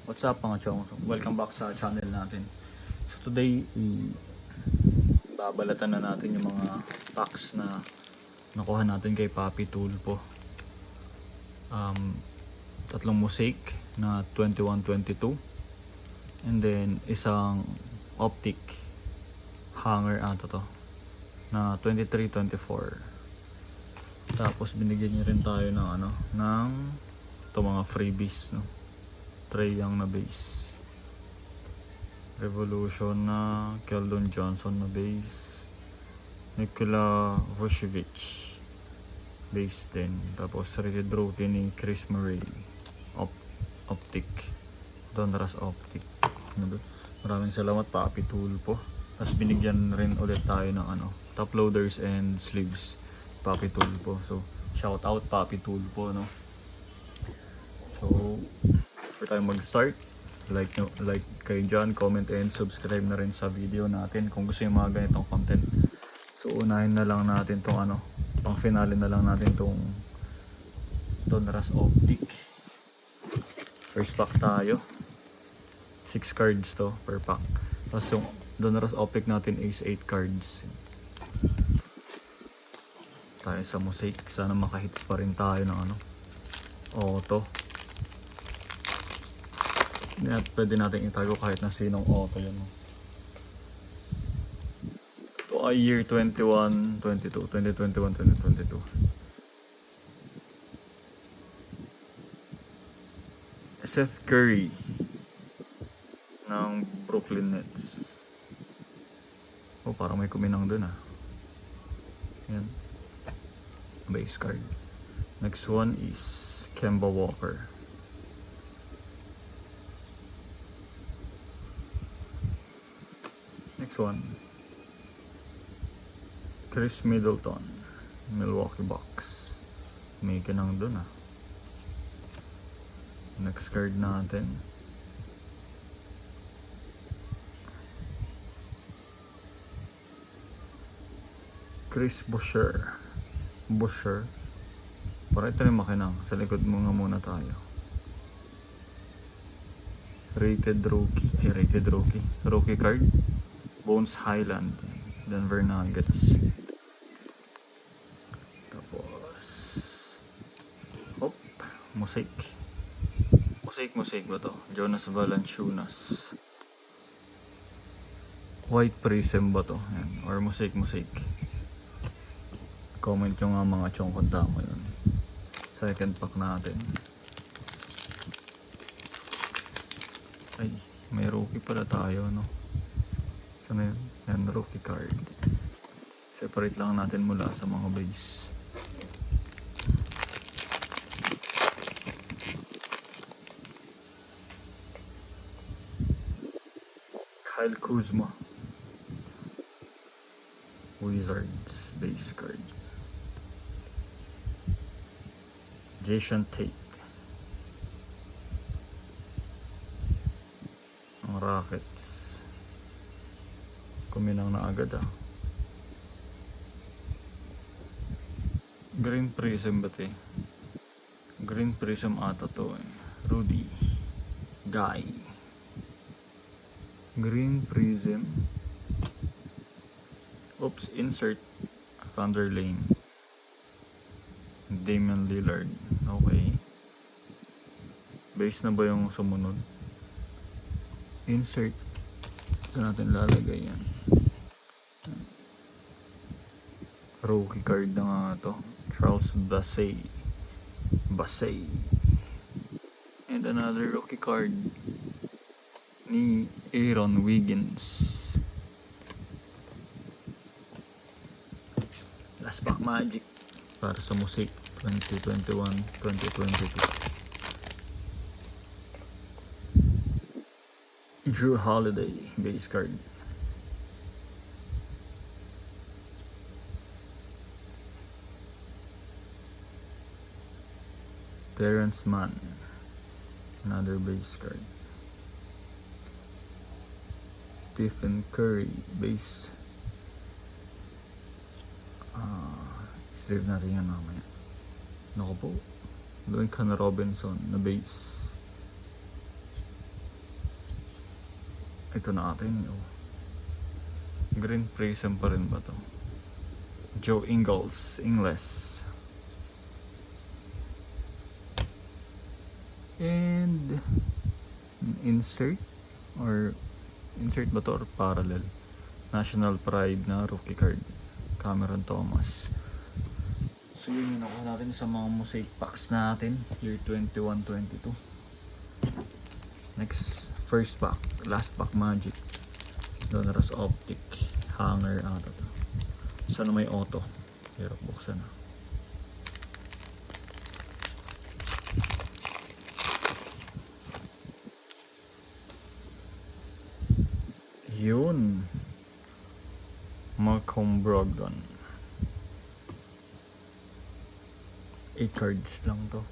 What's up mga chong? So, welcome back sa channel natin. So today, babalatan na natin yung mga packs na nakuha natin kay Papi Tulpo. Tatlong mosaic na 21-22 and then isang optic hanger to na 23-24. Tapos binigyan niya rin tayo ng ng mga freebies, no? Trae Young na base, Revolution na Keldon Johnson na base, Nikola Vucevic base din, tapos rated rookie ni Chris Murray optic, Donruss optic. Maraming salamat Papi Tulpo. Tapos binigyan rin ulit tayo ng top loaders and sleeves, Papi Tulpo. So shout out Papi Tulpo, no? So before tayo mag-start, like kayo dyan, comment and subscribe na rin sa video natin kung gusto yung mga ganitong content. So unahin na lang natin tong pang finale na lang natin tong Donruss optic. First pack tayo, 6 cards to per pack. Tapos yung Donruss optic natin is 8 cards. Tayo sa mosaic, sana makahits pa rin tayo ng auto. Pwede natin itago kahit na sinong auto yun. Ito ay year 2021-22 Seth Curry ng Brooklyn Nets. Oh, parang may kuminang dun yan, base card. Next one is Kemba Walker. Next one, Chris Middleton, Milwaukee Bucks. May kanang dun Next card natin, Chris Boucher. Para ito rin makinang. Sa likod mo nga muna tayo. Rated rookie card, Bones Highland, Denver Nuggets. Tapos mosaic ba to? Jonas Valanciunas. White Prism ba to? Yan. Or mosaic. Comment nyo nga mga chong kung tama yun. Second pack natin. Ay, may rookie pala tayo, no? Sana yun? Yan, rookie card. Separate lang natin mula sa mga base. Kyle Kuzma, Wizards base card. Jason Tate ng Rockets. Kuminang na agad Green Prism ba ito Green Prism ata to Rudy Guy. Green Prism. Oops, insert Thunder Lane, Damian Lillard. Okay. Base na ba yung sumunod? Insert. Saan natin lalagay yan? Rookie card na nga to. Charles Bassey. And another rookie card ni Aaron Wiggins. Last pack Magic para sa mosaic 2021-2022. Drew Holiday base card. Terrence Mann, another base card. Stephen Curry base. Save natin yan mamaya. Naku po, Duncan Robinson na base. Ito natin oh. Green Prism pa rin ba to? Joe Ingles, Ingles. And insert ba to or parallel? National Pride na rookie card, Cameron Thomas. So yun yung nakuha natin sa mga mosaic packs natin year 21-22. Next, first pack, last pack Magic Donruss Optic hanger ata to. Sana may auto, hirap buksan na. Yun, Malcolm Brogdon. 8 cards lang to.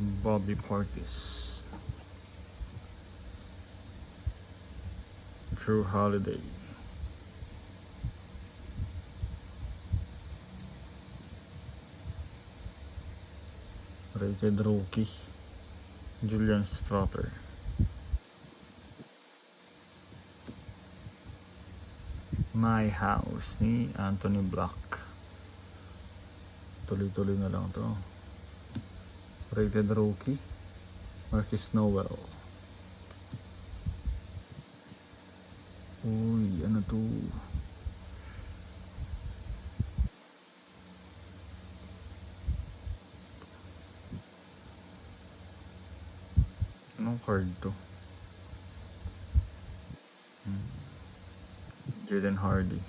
Bobby Portis, Drew Holiday, rated rookie Julian Stroughter, My House ni Anthony Black. Tuloy-tuloy na lang to. Rated rookie Marcus Noel. Uy, ano to? Anong card to? Jaden Hardy.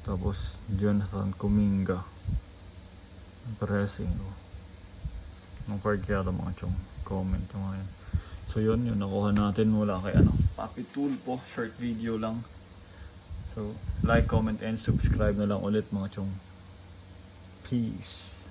Tapos Jonathan Kuminga. Pressing. Anong card kaya ito mga chong? Comment yung ngayon. So yun, yung nakuha natin mula kay Papi Tulpo. Short video lang. So like, comment, and subscribe na lang ulit mga chong. Peace.